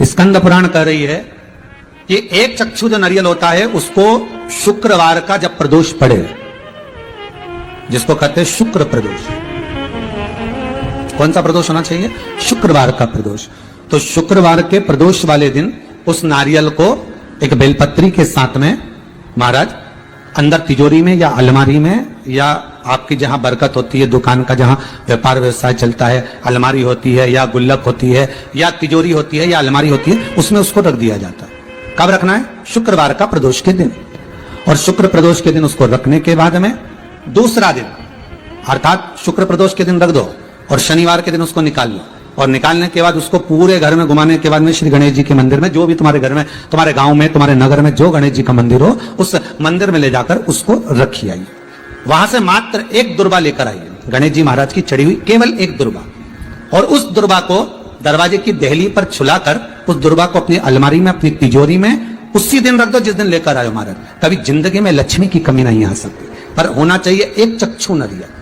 स्कंद पुराण कह रही है कि एक चक्षु जो नारियल होता है उसको शुक्रवार का जब प्रदोष पड़े, जिसको कहते हैं शुक्र प्रदोष। कौन सा प्रदोष होना चाहिए? शुक्रवार का प्रदोष। तो शुक्रवार के प्रदोष वाले दिन उस नारियल को एक बेलपत्री के साथ में महाराज अंदर तिजोरी में या अलमारी में या आपकी जहां बरकत होती है, दुकान का जहां व्यापार व्यवसाय चलता है, अलमारी होती है या गुल्लक होती है या तिजोरी होती है या अलमारी होती है, उसमें उसको रख दिया जाता है। कब रखना है? शुक्रवार का प्रदोष के दिन। और शुक्र प्रदोष के दिन उसको रखने के बाद में दूसरा दिन अर्थात शुक्र प्रदोष के दिन रख दो और शनिवार के दिन उसको निकाल लो। और निकालने के बाद उसको पूरे घर में घुमाने के बाद में श्री गणेश जी के मंदिर में, जो भी तुम्हारे घर में, तुम्हारे गांव में, तुम्हारे नगर में जो गणेश जी का मंदिर हो, उस मंदिर में ले जाकर उसको रखी आइए। वहां से मात्र एक दुर्बा लेकर आइए, गणेश जी महाराज की चढ़ी हुई केवल एक दुर्बा। और उस दुर्बा को दरवाजे की देहली पर छुलाकर उस दुर्बा को अपनी अलमारी में, अपनी तिजोरी में उसी दिन रख दो जिस दिन लेकर आयो महाराज। कभी जिंदगी में लक्ष्मी की कमी नहीं आ सकती, पर होना चाहिए एक चक्षु नरियल।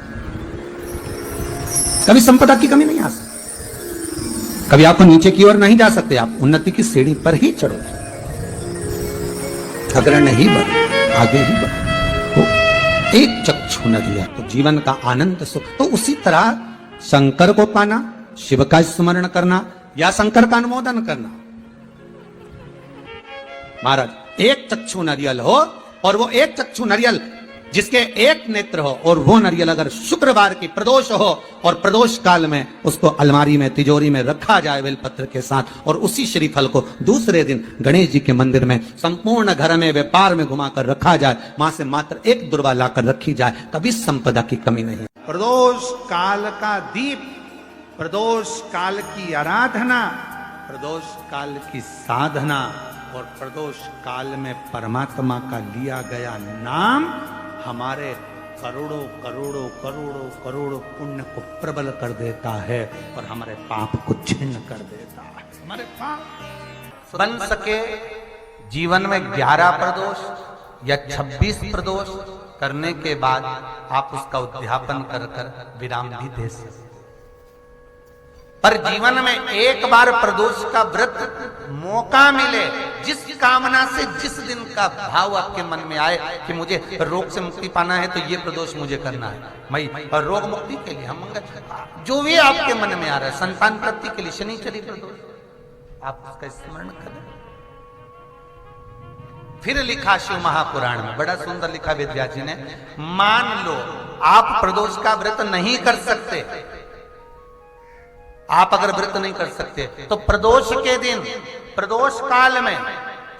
कभी संपदा की कमी नहीं आ सकती, कभी आपको नीचे की ओर नहीं जा सकते, आप उन्नति की सीढ़ी पर ही चढ़ो, अग्र नहीं बढ़ो, आगे ही बढ़ो। तो एक चक्षु नरियल तो जीवन का आनंद सुख। तो उसी तरह शंकर को पाना, शिव का स्मरण करना या शंकर का अनुमोदन करना। महाराज एक चक्षु नरियल हो और वो एक चक्षु नरियल जिसके एक नेत्र हो और वो नरियल अगर शुक्रवार की प्रदोष हो और प्रदोष काल में उसको अलमारी में, तिजोरी में रखा जाए बेलपत्र के साथ, और उसी श्रीफल को दूसरे दिन गणेश जी के मंदिर में संपूर्ण घर में, व्यापार में घुमाकर रखा जाए, वहां से मात्र एक दुर्बा लाकर रखी जाए, कभी संपदा की कमी नहीं। प्रदोष काल का दीप, प्रदोष काल की आराधना, प्रदोष काल की साधना और प्रदोष काल में परमात्मा का लिया गया नाम हमारे करोड़ों करोड़ों करोड़ों करोड़ों पुण्य को प्रबल कर देता है और हमारे पाप को छिन्न कर देता है। हमारे पाप बन सके जीवन में 11 प्रदोष या 26 प्रदोष करने के बाद आप उसका उद्यापन कर कर विराम भी दे सकते। पर जीवन में एक बार प्रदोष का व्रत मौका मिले, जिस कामना से जिस दिन का भाव आपके मन में आए कि मुझे रोग से मुक्ति पाना है तो ये प्रदोष मुझे करना है, मैं रोग मुक्ति के लिए, हम जो भी आपके मन में आ रहा है, संतान प्राप्ति के लिए शनिचरी प्रदोष, आप उसका स्मरण करें। फिर लिखा शिव महापुराण में, बड़ा सुंदर लिखा वेदव्यास जी ने, मान लो आप प्रदोष का व्रत नहीं कर सकते, आप अगर व्रत नहीं कर सकते तो प्रदोष के दिन, प्रदोष काल में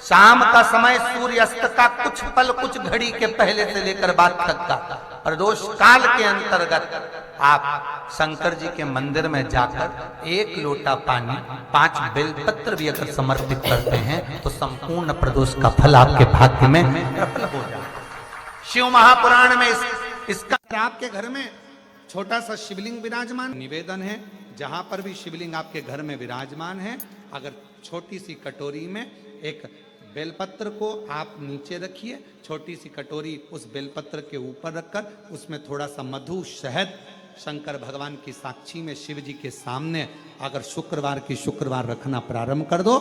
शाम का समय सूर्यास्त का कुछ पल, कुछ घड़ी के पहले से लेकर बाद तक का प्रदोष काल के अंतर्गत आप शंकर जी के मंदिर में जाकर 1 लोटा पानी, 5 बेलपत्र भी अगर समर्पित करते हैं तो संपूर्ण प्रदोष का फल आपके भाग्य में प्रबल हो जाए। शिव महापुराण में इसका आपके घर में छोटा सा शिवलिंग विराजमान, निवेदन है जहां पर भी शिवलिंग आपके घर में विराजमान है, अगर छोटी सी कटोरी में एक बेलपत्र को आप नीचे रखिए, छोटी सी कटोरी उस बेलपत्र के ऊपर रखकर उसमें थोड़ा सा मधु, शहद, शंकर भगवान की साक्षी में शिव जी के सामने अगर शुक्रवार की शुक्रवार रखना प्रारंभ कर दो,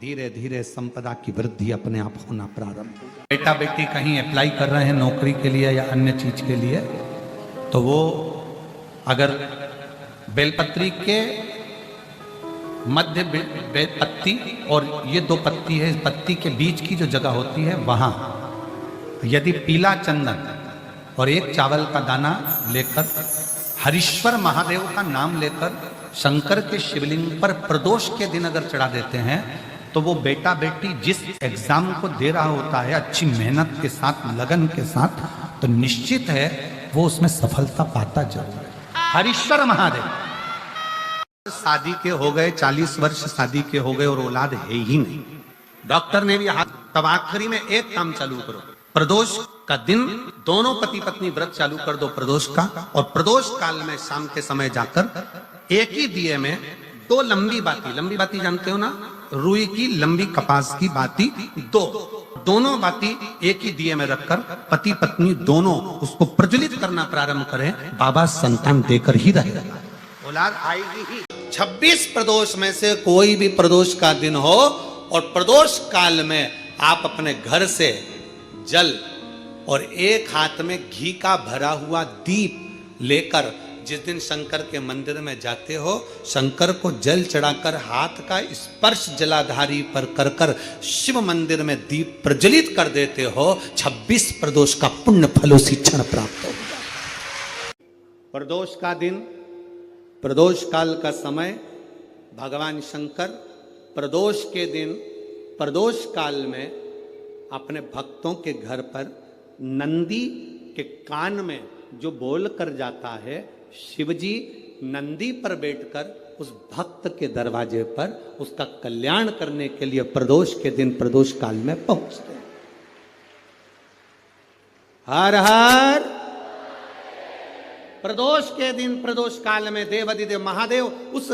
धीरे धीरे संपदा की वृद्धि अपने आप होना प्रारंभ हो। बेटा बेटी कहीं अप्लाई कर रहे हैं नौकरी के लिए या अन्य चीज के लिए, तो वो अगर बेलपत्री के मध्य पत्ती और ये 2 पत्ती है, इस पत्ती के बीच की जो जगह होती है वहां यदि पीला चंदन और 1 चावल का दाना लेकर हरीश्वर महादेव का नाम लेकर शंकर के शिवलिंग पर प्रदोष के दिन अगर चढ़ा देते हैं तो वो बेटा बेटी जिस एग्जाम को दे रहा होता है अच्छी मेहनत के साथ, लगन के साथ, तो निश्चित है वो उसमें सफलता पाता जरूर है। हरीश्वर महादेव शादी के हो गए, 40 वर्ष शादी के हो गए और औलाद है ही नहीं, डॉक्टर ने भी हाथ, तब आखिरी में एक काम चालू करो, प्रदोष का दिन दोनों पति पत्नी व्रत चालू कर दो प्रदोष का, और प्रदोष काल में शाम के समय जाकर एक ही दिए में 2 लंबी बाती जानते हो ना, रुई की लंबी कपास की बाती, दोनों बाती एक ही दिए में रखकर पति पत्नी दोनों उसको प्रज्वलित करना प्रारंभ करें, बाबा संतान देकर ही रहेगा, औलाद आएगी ही। 26 प्रदोष में से कोई भी प्रदोष का दिन हो और प्रदोष काल में आप अपने घर से जल और एक हाथ में घी का भरा हुआ दीप लेकर जिस दिन शंकर के मंदिर में जाते हो, शंकर को जल चढ़ाकर हाथ का स्पर्श जलाधारी पर कर कर शिव मंदिर में दीप प्रज्वलित कर देते हो, 26 प्रदोष का पुण्य फल उसी क्षण प्राप्त होगा। प्रदोष का दिन, प्रदोष काल का समय, भगवान शंकर प्रदोष के दिन प्रदोष काल में अपने भक्तों के घर पर नंदी के कान में जो बोल कर जाता है, शिवजी नंदी पर बैठकर उस भक्त के दरवाजे पर उसका कल्याण करने के लिए प्रदोष के दिन प्रदोष काल में पहुंचते हैं। हर हर प्रदोष के दिन प्रदोष काल में देवाधिदेव महादेव उस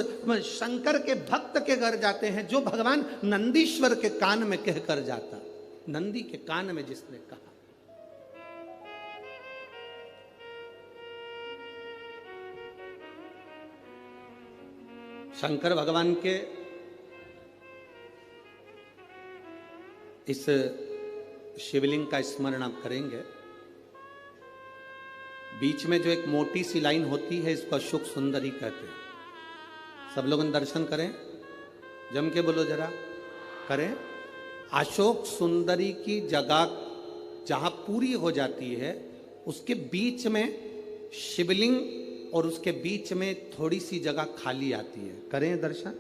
शंकर के भक्त के घर जाते हैं जो भगवान नंदीश्वर के कान में कहकर जाता, नंदी के कान में जिसने कहा। शंकर भगवान के इस शिवलिंग का स्मरण आप करेंगे। बीच में जो एक मोटी सी लाइन होती है इसको अशोक सुंदरी कहते हैं। सब लोग दर्शन करें, जम के बोलो जरा, करें। अशोक सुंदरी की जगह जहां पूरी हो जाती है उसके बीच में शिवलिंग और उसके बीच में थोड़ी सी जगह खाली आती है। करें दर्शन,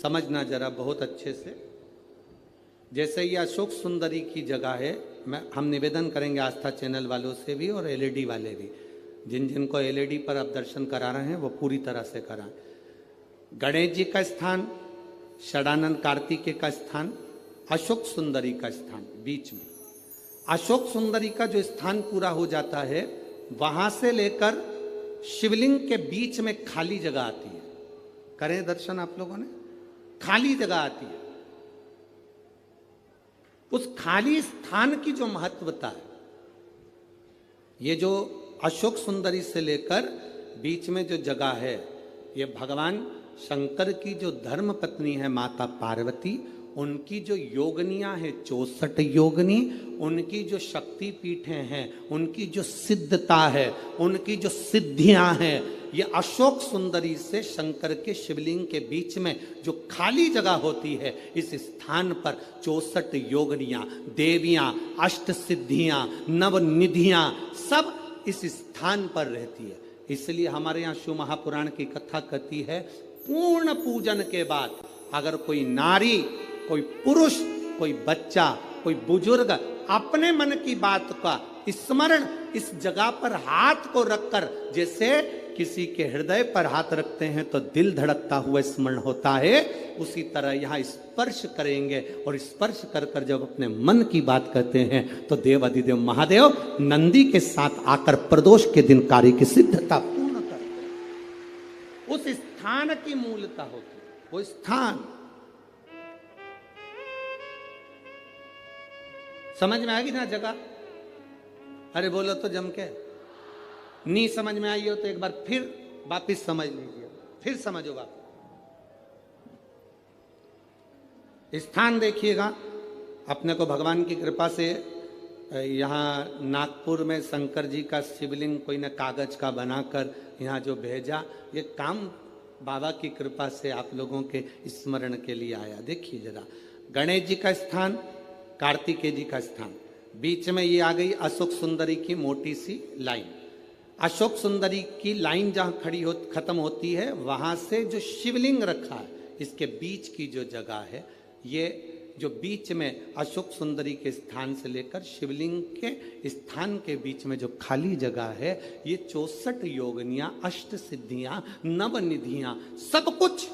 समझना जरा बहुत अच्छे से। जैसे ये अशोक सुंदरी की जगह है, हम निवेदन करेंगे आस्था चैनल वालों से भी और एलईडी वाले भी, जिन जिनको एलईडी पर आप दर्शन करा रहे हैं वो पूरी तरह से कराएं। गणेश जी का स्थान, षडानंद कार्तिकेय का स्थान, अशोक सुंदरी का स्थान बीच में। अशोक सुंदरी का जो स्थान पूरा हो जाता है वहां से लेकर शिवलिंग के बीच में खाली जगह आती है। करें दर्शन आप लोगों ने, खाली जगह आती है। उस खाली स्थान की जो महत्वता है, ये जो अशोक सुंदरी से लेकर बीच में जो जगह है, ये भगवान शंकर की जो धर्म पत्नी है माता पार्वती, उनकी जो योगनियां हैं 64 योगनी, उनकी जो शक्ति पीठें हैं, उनकी जो सिद्धता है, उनकी जो सिद्धियां हैं, ये अशोक सुंदरी से शंकर के शिवलिंग के बीच में जो खाली जगह होती है, इस स्थान पर 64 योगनियां, देवियां, अष्ट सिद्धियां, नवनिधियां सब इस स्थान पर रहती है। इसलिए हमारे यहाँ शिव महापुराण की कथा कहती है, पूर्ण पूजन के बाद अगर कोई नारी, कोई पुरुष, कोई बच्चा, कोई बुजुर्ग अपने मन की बात का स्मरण इस जगह पर हाथ को रखकर, जैसे किसी के हृदय पर हाथ रखते हैं तो दिल धड़कता हुआ स्मरण होता है, उसी तरह यहाँ स्पर्श करेंगे और स्पर्श कर कर जब अपने मन की बात कहते हैं तो देवाधिदेव महादेव नंदी के साथ आकर प्रदोष के दिन कार्य की सिद्धता पूर्ण करते हैं। उस स्थान की मूलता होती है, वो स्थान समझ में आएगी ना जगह। अरे बोलो तो जम के, नहीं समझ में आई हो तो एक बार फिर वापिस समझ लीजिए, फिर समझो वापिस। स्थान देखिएगा, अपने को भगवान की कृपा से यहाँ नागपुर में शंकर जी का शिवलिंग कोई ने कागज का बनाकर यहाँ जो भेजा, ये काम बाबा की कृपा से आप लोगों के स्मरण के लिए आया। देखिए जरा, गणेश जी का स्थान, कार्तिकेय जी का स्थान, बीच में ये आ गई अशोक सुंदरी की मोटी सी लाइन। अशोक सुंदरी की लाइन जहां खड़ी हो खत्म होती है, वहां से जो शिवलिंग रखा है इसके बीच की जो जगह है, ये जो बीच में अशोक सुंदरी के स्थान से लेकर शिवलिंग के स्थान के बीच में जो खाली जगह है, ये 64 योगनियां, अष्ट सिद्धियां, नवनिधियां, सब कुछ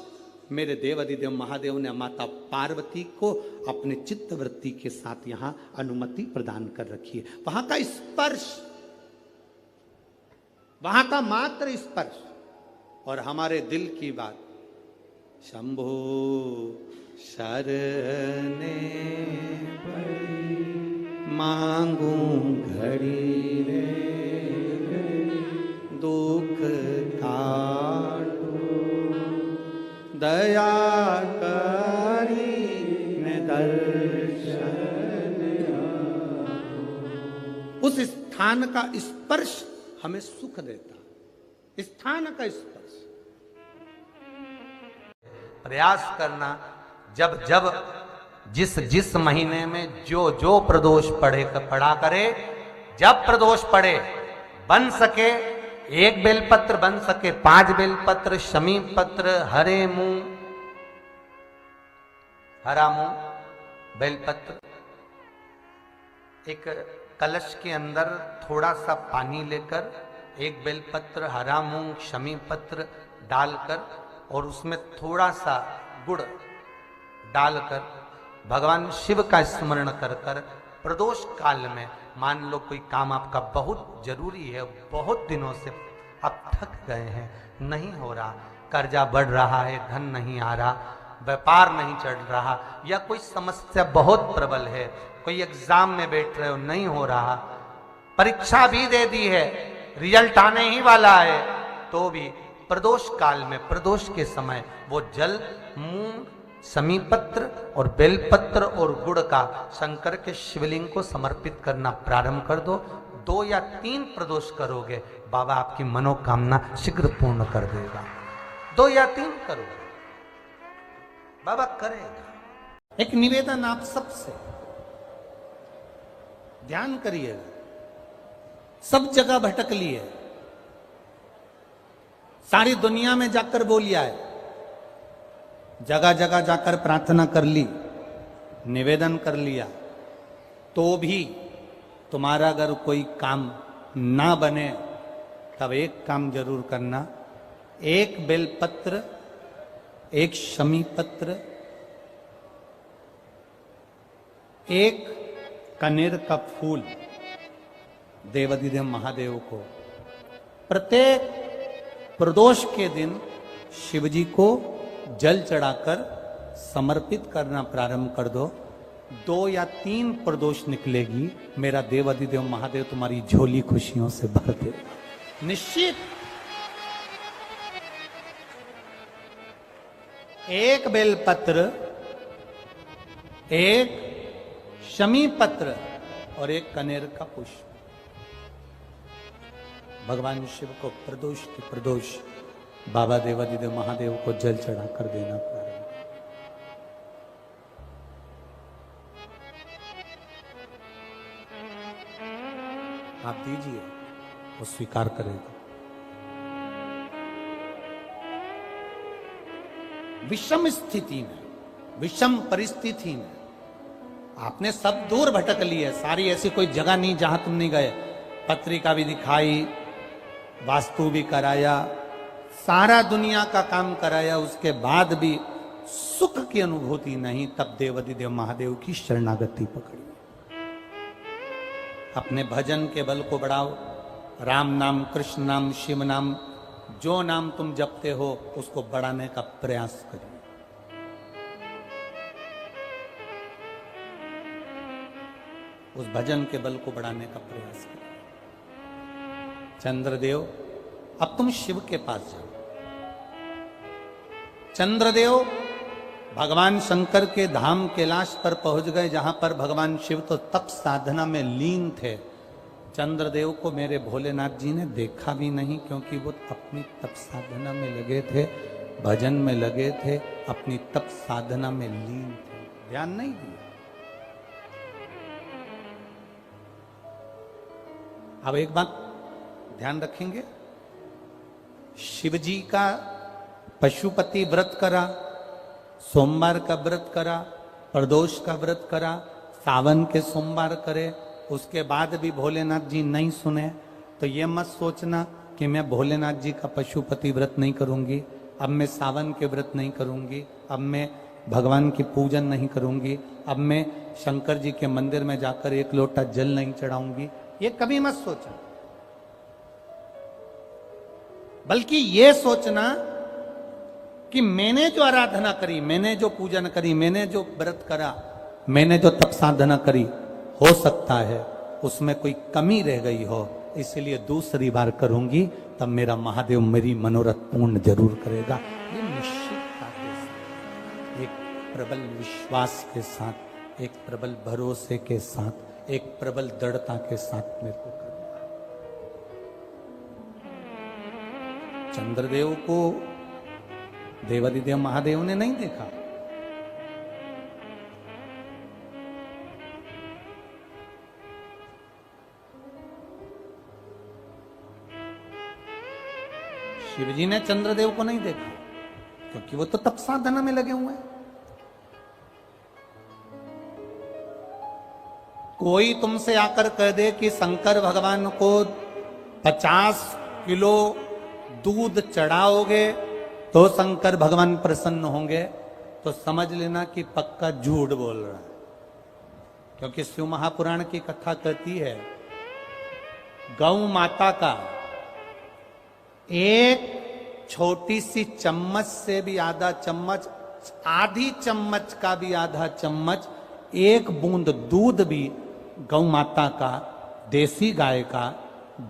मेरे देवाधिदेव महादेव ने माता पार्वती को अपने चित्तवृत्ति के साथ यहां अनुमति प्रदान कर रखी है। वहां का स्पर्श, वहां का मात्र स्पर्श और हमारे दिल की बात, शंभो शरणे पड़ी मांगू घड़ी रे दुख काटो दया करी ने दर्शन, उस स्थान का स्पर्श हमें सुख देता, स्थान का स्पर्श। प्रयास करना, जब जब जिस जिस महीने में जो जो प्रदोष पड़ा करे, जब प्रदोष पड़े, बन सके 1 बेलपत्र, बन सके 5 बेलपत्र, शमी पत्र, हरे मुंह, हरा मुंह बेलपत्र, एक कलश के अंदर थोड़ा सा पानी लेकर 1 बेलपत्र, हरा मूंग, शमी पत्र डालकर और उसमें थोड़ा सा गुड़ डालकर भगवान शिव का स्मरण कर कर प्रदोष काल में, मान लो कोई काम आपका बहुत जरूरी है, बहुत दिनों से आप थक गए हैं, नहीं हो रहा, कर्जा बढ़ रहा है, धन नहीं आ रहा, व्यापार नहीं चढ़ रहा, या कोई समस्या बहुत प्रबल है, कोई एग्जाम में बैठ रहे हो, नहीं हो रहा, परीक्षा भी दे दी है, रिजल्ट आने ही वाला है, तो भी प्रदोष काल में, प्रदोष के समय वो जल, मूंग, समीपत्र और बेलपत्र और गुड़ का शंकर के शिवलिंग को समर्पित करना प्रारंभ कर दो। 2 या 3 प्रदोष करोगे, बाबा आपकी मनोकामना शीघ्र पूर्ण कर देगा। 2 या 3 करोगे, बाबा करेगा। एक निवेदन आप सबसे, ध्यान करिएगा, सब जगह भटक लिए, सारी दुनिया में जाकर बोलिया है, जगह जगह जाकर प्रार्थना कर ली, निवेदन कर लिया, तो भी तुम्हारा अगर कोई काम ना बने, तब एक काम जरूर करना, 1 बेलपत्र, 1 शमी पत्र, 1 कनेर का फूल देवाधिदेव महादेव को प्रत्येक प्रदोष के दिन शिवजी को जल चढ़ाकर समर्पित करना प्रारंभ कर दो। 2 या 3 प्रदोष निकलेगी, मेरा देवाधिदेव महादेव तुम्हारी झोली खुशियों से भर देगा, निश्चित। 1 बेलपत्र, 1 शमी पत्र और 1 कनेर का पुष्प भगवान शिव को प्रदोष की प्रदोष बाबा देवाधिदेव महादेव को जल चढ़ाकर देना प्रारंभ। आप दीजिए, वो स्वीकार करेगा। विषम स्थिति में, विषम परिस्थिति में आपने सब दूर भटक लिए, सारी ऐसी कोई जगह नहीं जहां तुम नहीं गए, पत्रिका भी दिखाई, वास्तु भी कराया, सारा दुनिया का काम कराया, उसके बाद भी सुख की अनुभूति नहीं, तब देवाधिदेव महादेव की शरणागति पकड़ी। अपने भजन के बल को बढ़ाओ, राम नाम, कृष्ण नाम, शिव नाम, जो नाम तुम जपते हो उसको बढ़ाने का प्रयास करिए। उस भजन के बल को बढ़ाने का प्रयास करिए। चंद्रदेव, अब तुम शिव के पास जाओ। चंद्रदेव भगवान शंकर के धाम कैलाश पर पहुंच गए, जहां पर भगवान शिव तो तप साधना में लीन थे। चंद्रदेव को मेरे भोलेनाथ जी ने देखा भी नहीं, क्योंकि वो अपनी तप साधना में लगे थे, भजन में लगे थे, अपनी तप साधना में लीन थे, ध्यान नहीं दिया। अब एक बात ध्यान रखेंगे, शिवजी का पशुपति व्रत करा, सोमवार का व्रत करा, प्रदोष का व्रत करा, सावन के सोमवार करे, उसके बाद भी भोलेनाथ जी नहीं सुने, तो ये मत सोचना कि मैं भोलेनाथ जी का पशुपति व्रत नहीं करूंगी, अब मैं सावन के व्रत नहीं करूंगी, अब मैं भगवान की पूजन नहीं करूंगी, अब मैं शंकर जी के मंदिर में जाकर 1 लोटा जल नहीं चढ़ाऊंगी, ये कभी मत सोचना। बल्कि ये सोचना कि मैंने जो आराधना करी, मैंने जो पूजन करी, मैंने जो व्रत करा, मैंने जो तप साधना करी, हो सकता है उसमें कोई कमी रह गई हो, इसलिए दूसरी बार करूंगी, तब मेरा महादेव मेरी मनोरथ पूर्ण जरूर करेगा। ये निश्चित कार्य एक प्रबल विश्वास के साथ, एक प्रबल भरोसे के साथ, एक प्रबल दृढ़ता के साथ मेरे को करना। चंद्रदेव को देवादिदेव महादेव ने नहीं देखा, शिवजी ने चंद्रदेव को नहीं देखा, क्योंकि वो तो तप साधना में लगे हुए हैं। कोई तुमसे आकर कह दे कि शंकर भगवान को 50 किलो दूध चढ़ाओगे तो शंकर भगवान प्रसन्न होंगे, तो समझ लेना कि पक्का झूठ बोल रहा है। क्योंकि शिव महापुराण की कथा कहती है, गौ माता का एक छोटी सी चम्मच से भी आधा चम्मच, आधी चम्मच का भी आधा चम्मच, एक बूंद दूध भी गौ माता का, देसी गाय का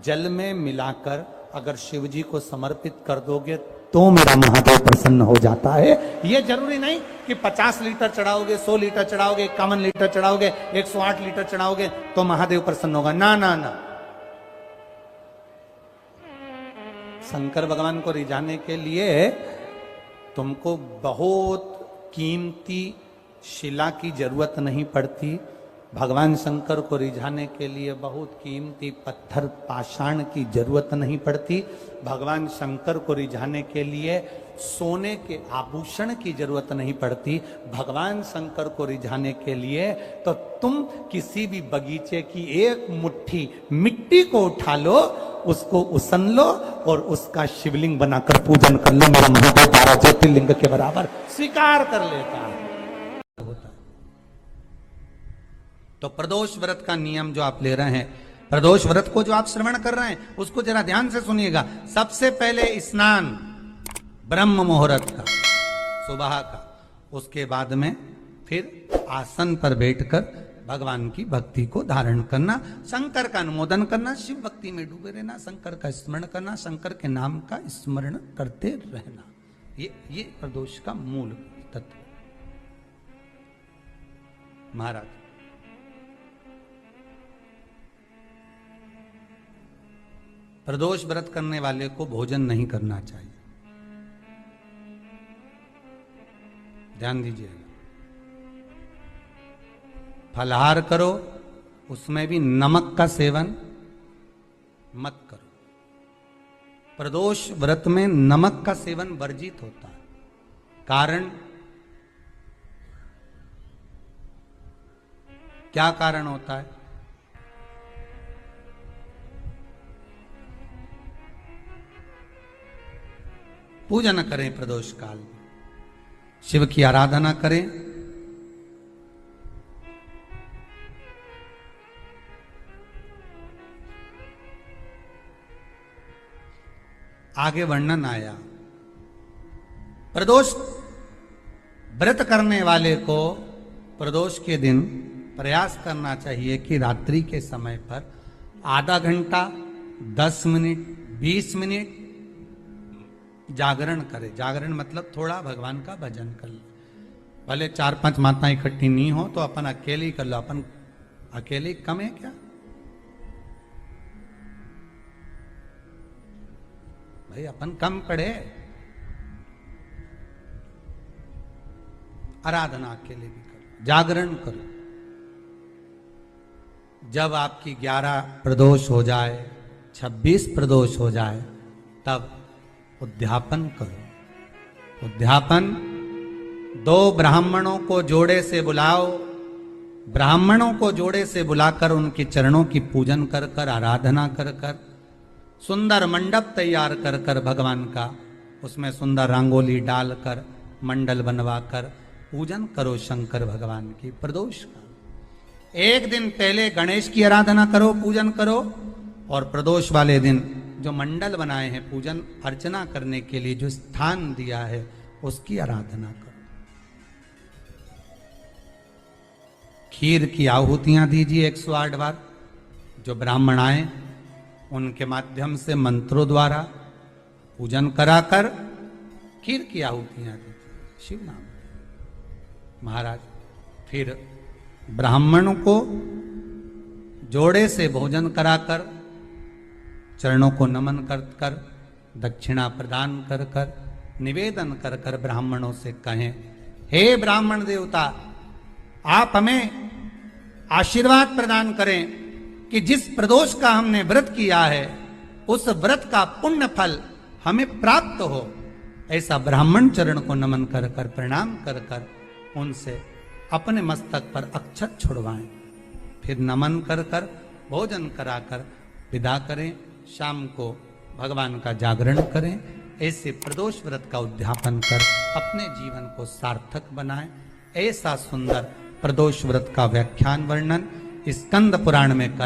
जल में मिलाकर अगर शिव जी को समर्पित कर दोगे तो मेरा महादेव प्रसन्न हो जाता है। यह जरूरी नहीं कि 50 लीटर चढ़ाओगे, 100 लीटर चढ़ाओगे, 51 लीटर चढ़ाओगे, 108 लीटर चढ़ाओगे तो महादेव प्रसन्न होगा। ना ना ना, शंकर भगवान को रिझाने के लिए तुमको बहुत कीमती शिला की जरूरत नहीं पड़ती। भगवान शंकर को रिझाने के लिए बहुत कीमती पत्थर पाषाण की जरूरत नहीं पड़ती। भगवान शंकर को रिझाने के लिए सोने के आभूषण की जरूरत नहीं पड़ती। भगवान शंकर को रिझाने के लिए तो तुम किसी भी बगीचे की एक मुट्ठी मिट्टी को उठा लो, उसको उसन लो और उसका शिवलिंग बनाकर पूजन कर लो। मेरा महादेव 12 ज्योतिर्लिंग के बराबर स्वीकार कर लेता है। तो प्रदोष व्रत का नियम जो आप ले रहे हैं, प्रदोष व्रत को जो आप श्रवण कर रहे हैं, उसको जरा ध्यान से सुनिएगा। सबसे पहले स्नान ब्रह्म मुहूर्त का, सुबह का, उसके बाद में फिर आसन पर बैठकर भगवान की भक्ति को धारण करना, शंकर का अनुमोदन करना, शिव भक्ति में डूबे रहना, शंकर का स्मरण करना, शंकर के नाम का स्मरण करते रहना। ये प्रदोष का मूल तत्व। महाराज, प्रदोष व्रत करने वाले को भोजन नहीं करना चाहिए, ध्यान दीजिएगा। फलाहार करो, उसमें भी नमक का सेवन मत करो। प्रदोष व्रत में नमक का सेवन वर्जित होता है। कारण क्या कारण होता है? पूजन करें प्रदोष काल में, शिव की आराधना करें, आगे वर्णन आया। प्रदोष व्रत करने वाले को प्रदोष के दिन प्रयास करना चाहिए कि रात्रि के समय पर आधा घंटा, 10 मिनट, 20 मिनट जागरण करे। जागरण मतलब थोड़ा भगवान का भजन कर ले। भले 4-5 माताएं इकट्ठी नहीं हो तो अपन अकेले ही कर लो। अपन अकेले कम है क्या भाई? अपन कम पड़े, आराधना अकेले भी करो, जागरण करो। जब आपकी 11 प्रदोष हो जाए, 26 प्रदोष हो जाए, तब उद्यापन करो। उद्यापन 2 ब्राह्मणों को जोड़े से बुलाओ, ब्राह्मणों को जोड़े से बुलाकर उनके चरणों की पूजन कर कर, आराधना कर कर, सुंदर मंडप तैयार कर कर भगवान का, उसमें सुंदर रंगोली डालकर, मंडल बनवाकर पूजन करो शंकर भगवान की प्रदोष का। एक दिन पहले गणेश की आराधना करो, पूजन करो, और प्रदोष वाले दिन जो मंडल बनाए हैं पूजन अर्चना करने के लिए, जो स्थान दिया है, उसकी आराधना करो। खीर की आहुतियां दीजिए 108 बार। जो ब्राह्मण आए उनके माध्यम से मंत्रों द्वारा पूजन कराकर खीर की आहुतियां दीजिए शिव नाम। महाराज फिर ब्राह्मणों को जोड़े से भोजन कराकर, चरणों को नमन कर कर, दक्षिणा प्रदान कर कर, निवेदन कर कर ब्राह्मणों से कहें, हे ब्राह्मण देवता, आप हमें आशीर्वाद प्रदान करें कि जिस प्रदोष का हमने व्रत किया है उस व्रत का पुण्य फल हमें प्राप्त हो। ऐसा ब्राह्मण चरण को नमन कर कर, प्रणाम कर कर उनसे अपने मस्तक पर अक्षत छुड़वाएं, फिर नमन कर कर, भोजन कराकर विदा करें। शाम को भगवान का जागरण करें। ऐसे प्रदोष व्रत का उद्यापन कर अपने जीवन को सार्थक बनाएं। ऐसा सुंदर प्रदोष व्रत का व्याख्यान वर्णन स्कंद पुराण में कर